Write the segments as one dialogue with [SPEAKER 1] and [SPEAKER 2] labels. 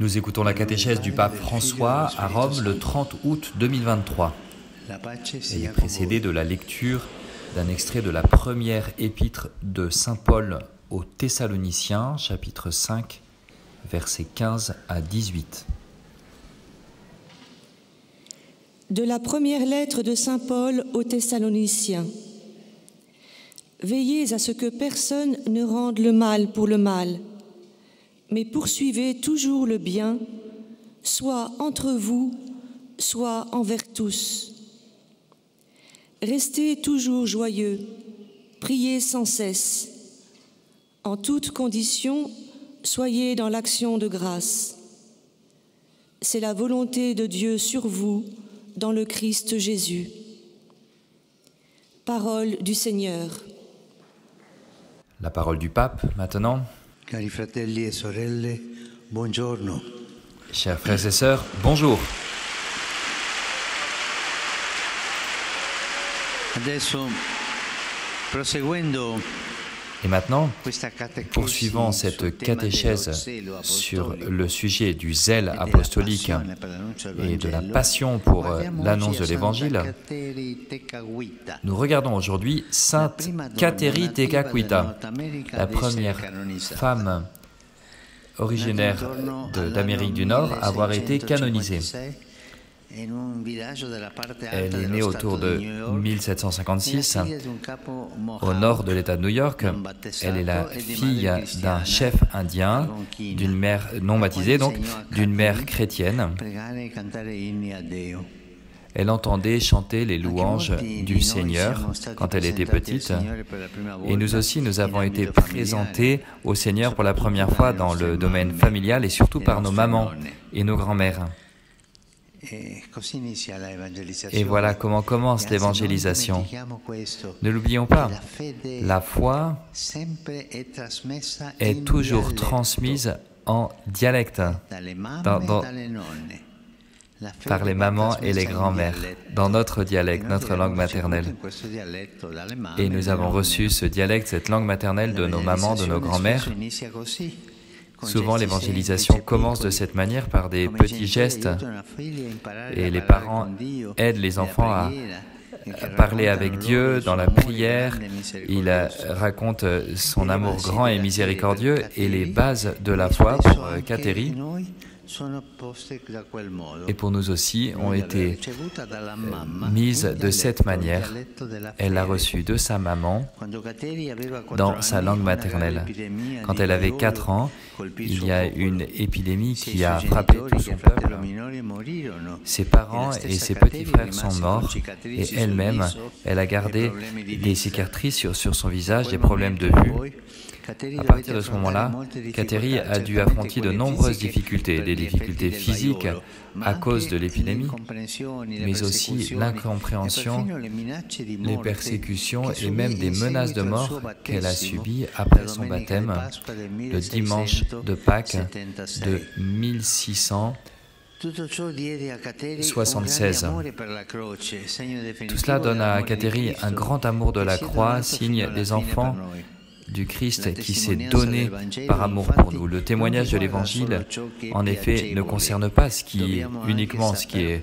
[SPEAKER 1] Nous écoutons la catéchèse du pape François à Rome le 30 août 2023. Elle est précédée de la lecture d'un extrait de la première épître de saint Paul aux Thessaloniciens, chapitre 5, versets 15 à 18.
[SPEAKER 2] De la première lettre de saint Paul aux Thessaloniciens. Veillez à ce que personne ne rende le mal pour le mal, mais poursuivez toujours le bien, soit entre vous, soit envers tous. Restez toujours joyeux, priez sans cesse. En toutes conditions, soyez dans l'action de grâce. C'est la volonté de Dieu sur vous, dans le Christ Jésus. Parole du Seigneur.
[SPEAKER 1] La parole du pape, maintenant.
[SPEAKER 3] Cari fratelli e sorelle, buongiorno.
[SPEAKER 1] Chers frères et sœurs, bonjour.
[SPEAKER 3] Adesso, proseguendo
[SPEAKER 1] Et maintenant,
[SPEAKER 3] questa catechesi
[SPEAKER 1] poursuivant
[SPEAKER 3] sul
[SPEAKER 1] cette
[SPEAKER 3] tema
[SPEAKER 1] catéchèse
[SPEAKER 3] dello zelo
[SPEAKER 1] sur
[SPEAKER 3] apostolico
[SPEAKER 1] le sujet du zèle
[SPEAKER 3] e della
[SPEAKER 1] apostolique
[SPEAKER 3] passione per l'annuncio del
[SPEAKER 1] et de la
[SPEAKER 3] Vangelo,
[SPEAKER 1] passion pour
[SPEAKER 3] guardiamo
[SPEAKER 1] l'annonce
[SPEAKER 3] oggi
[SPEAKER 1] de
[SPEAKER 3] a
[SPEAKER 1] l'Évangile,
[SPEAKER 3] Santa Cateri Tekakwita,
[SPEAKER 1] nous regardons aujourd'hui Sainte Cateri Tekakwita, la première femme originaire d'Amérique du Nord à avoir été canonisée. Elle est née autour de 1756 au nord de l'État de New York. Elle est la fille d'un chef indien, d'une mère non baptisée, donc d'une mère chrétienne. Elle entendait chanter les louanges du Seigneur quand elle était petite. Et nous aussi, nous avons été présentés au Seigneur pour la première fois dans le domaine familial et surtout par nos mamans et nos grands-mères. Et voilà comment commence l'évangélisation. Ne l'oublions pas, la foi est toujours transmise en dialecte par les mamans et les grands-mères, dans notre dialecte, notre langue maternelle. Et nous avons reçu ce dialecte, cette langue maternelle de nos mamans, de nos grands-mères. Souvent, l'évangélisation commence de cette manière, par des petits gestes, et les parents aident les enfants à parler avec Dieu dans la prière. Il raconte son amour grand et miséricordieux, et les bases de la foi pour Cateri et pour nous aussi ont été mises de cette manière. Elle l'a reçue de sa maman dans sa langue maternelle. Quand elle avait 4 ans, il y a une épidémie qui a frappé tout son peuple. Ses parents et ses petits frères sont morts et elle-même, elle a gardé des cicatrices sur son visage, des problèmes de vue. À partir de ce moment-là, Cateri a dû affronter de nombreuses difficultés, des difficultés physiques à cause de l'épidémie, mais aussi l'incompréhension, les persécutions et même des menaces de mort qu'elle a subies après son baptême le dimanche de Pâques de 1676. Tout cela donne à Cateri un grand amour de la croix, signe des enfants du Christ qui s'est donné par amour pour nous. Le témoignage de l'Évangile, en effet, ne concerne pas uniquement ce qui est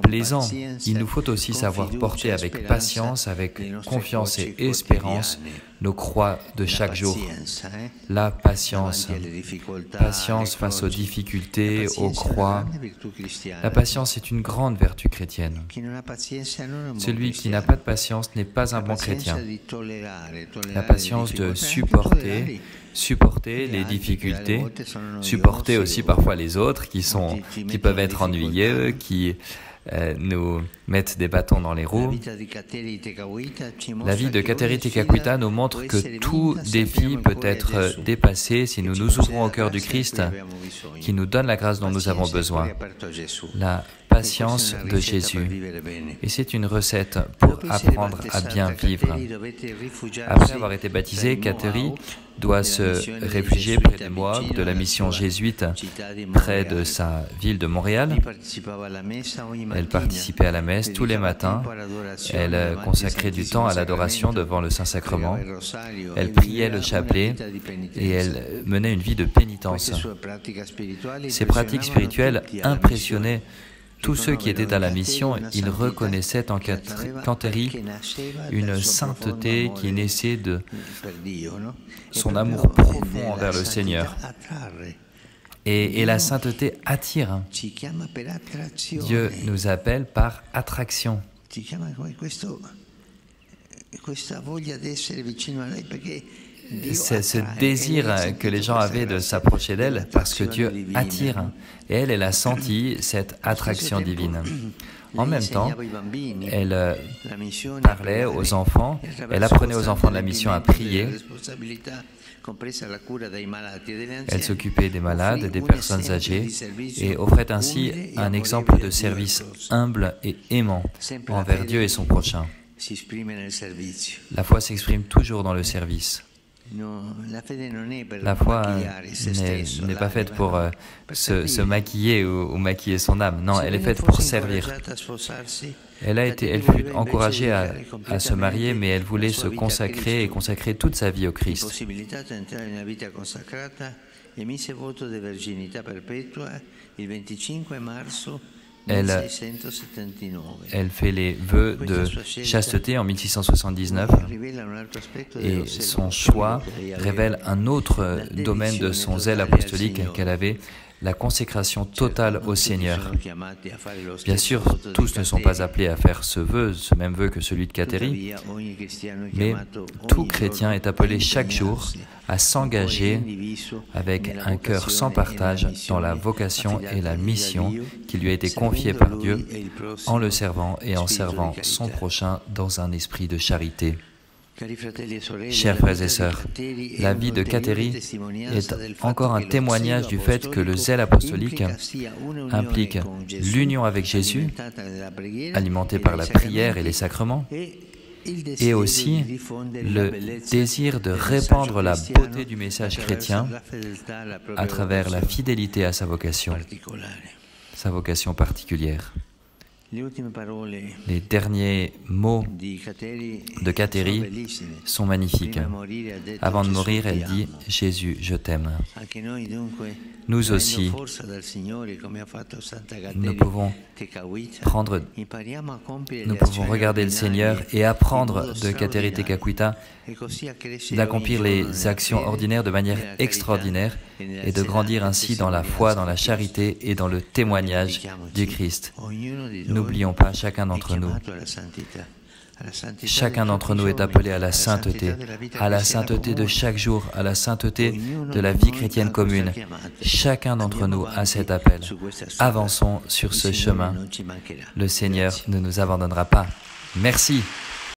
[SPEAKER 1] plaisant. Il nous faut aussi savoir porter avec patience, avec confiance et espérance nos croix de chaque jour. La patience. Patience face aux difficultés, aux croix. La patience est une grande vertu chrétienne. Celui qui n'a pas de patience n'est pas un bon chrétien. La patience de supporter les difficultés, supporter aussi parfois les autres qui peuvent être ennuyeux, qui nous mettent des bâtons dans les roues. La vie de Cateri Tekakwita nous montre que tout défi peut être dépassé si nous nous ouvrons au cœur du Christ, qui nous donne la grâce dont nous avons besoin. La patience de Jésus. Et c'est une recette pour apprendre à bien vivre. Après avoir été baptisée, Kateri doit se réfugier près des Mohawks de la mission jésuite près de sa ville de Montréal. Elle participait à la messe tous les matins. Elle consacrait du temps à l'adoration devant le Saint-Sacrement. Elle priait le chapelet et elle menait une vie de pénitence. Ses pratiques spirituelles impressionnaient tous ceux qui étaient à la mission. Ils reconnaissaient en Kateri une sainteté qui naissait de son amour profond envers le Seigneur. Et la sainteté attire. Dieu nous appelle par attraction. C'est ce désir que les gens avaient de s'approcher d'elle parce que Dieu attire. Et elle a senti cette attraction divine. En même temps, elle parlait aux enfants, elle apprenait aux enfants de la mission à prier. Elle s'occupait des malades, des personnes âgées et offrait ainsi un exemple de service humble et aimant envers Dieu et son prochain. La foi s'exprime toujours dans le service. La foi n'est pas faite pour se maquiller ou maquiller son âme. Non, elle est faite pour servir. Elle fut encouragée à se marier, mais elle voulait se consacrer et consacrer toute sa vie au Christ. Elle fait les vœux de chasteté en 1679 et son choix révèle un autre domaine de son zèle apostolique qu'elle avait, la consécration totale au Seigneur. Bien sûr, tous ne sont pas appelés à faire ce même vœu que celui de Kateri, mais tout chrétien est appelé chaque jour à s'engager avec un cœur sans partage dans la vocation et la mission qui lui a été confiée par Dieu en le servant et en servant son prochain dans un esprit de charité. Chers frères et sœurs, la vie de Kateri est encore un témoignage du fait que le zèle apostolique implique l'union avec Jésus, alimentée par la prière et les sacrements, et aussi le désir de répandre la beauté du message chrétien à travers la fidélité à sa vocation particulière. Les derniers mots de Kateri sont magnifiques. Avant de mourir, elle dit « Jésus, je t'aime ». Nous aussi, nous pouvons regarder le Seigneur et apprendre de Kateri Tekakwitha d'accomplir les actions ordinaires de manière extraordinaire et de grandir ainsi dans la foi, dans la charité et dans le témoignage du Christ. N'oublions pas, chacun d'entre nous est appelé à la sainteté de chaque jour, à la sainteté de la vie chrétienne commune. Chacun d'entre nous a cet appel. Avançons sur ce chemin. Le Seigneur ne nous abandonnera pas. Merci.